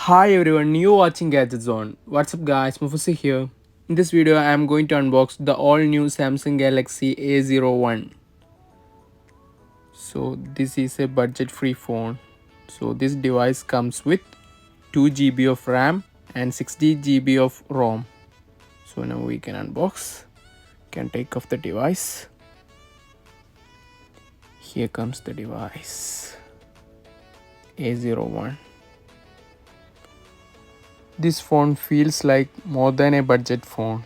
Hi everyone, you watching Gadget Zone. What's up guys, Mufusi here. In this video I am going to unbox the all new Samsung Galaxy A01. So this is a budget free phone. So this device comes with 2 GB of RAM and 60 GB of ROM. So now we can unbox. Can take off the device. Here comes the device. A01. This phone feels like more than a budget phone.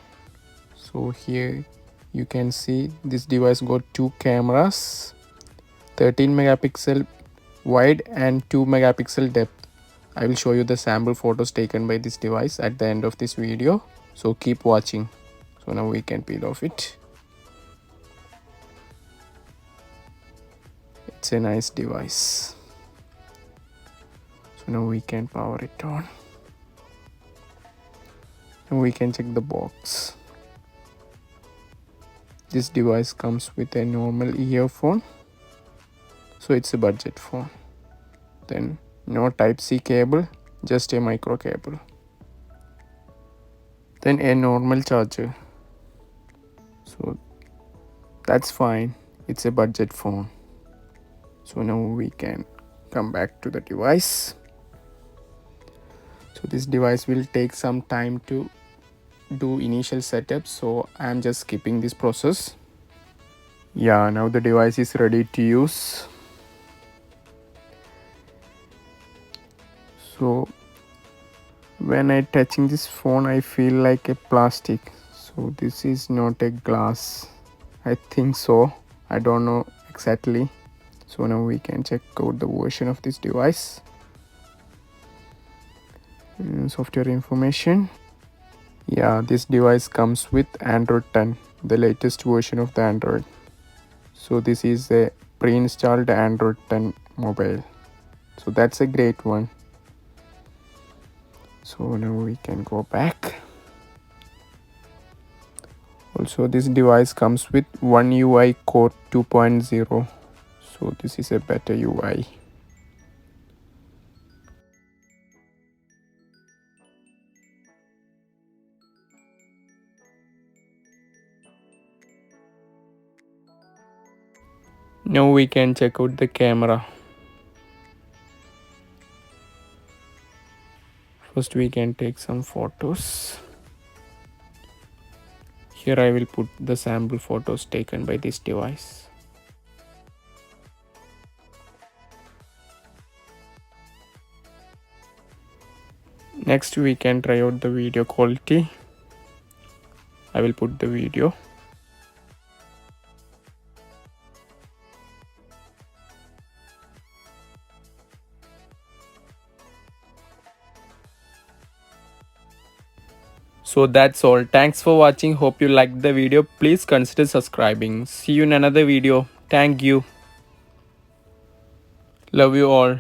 So here you can see this device got two cameras, 13 megapixel wide and 2 megapixel depth. I will show you the sample photos taken by this device at the end of this video, so keep watching. So now we can peel off it. It's a nice device. So now we can power it on and we can check the box. This device comes with a normal earphone, so it's a budget phone. Then no Type-C cable, just a micro cable. Then a normal charger. So that's fine, it's a budget phone. So now we can come back to the device. So this device will take some time to do initial setup, so I am just skipping this process. Yeah, now the device is ready to use. So when I touching this phone I feel like a plastic. So this is not a glass, I think so, I don't know exactly. So now we can check out the version of this device. Software information. Yeah, this device comes with Android 10, the latest version of the Android. So this is a pre-installed Android 10 mobile. So that's a great one. So now we can go back. Also this device comes with One UI Core 2.0. So this is a better UI. Now we can check out the camera. First we can take some photos. Here I will put the sample photos taken by this device. Next we can try out the video quality. I will put the video. So that's all. Thanks for watching. Hope you liked the video. Please consider subscribing. See you in another video. Thank you. Love you all.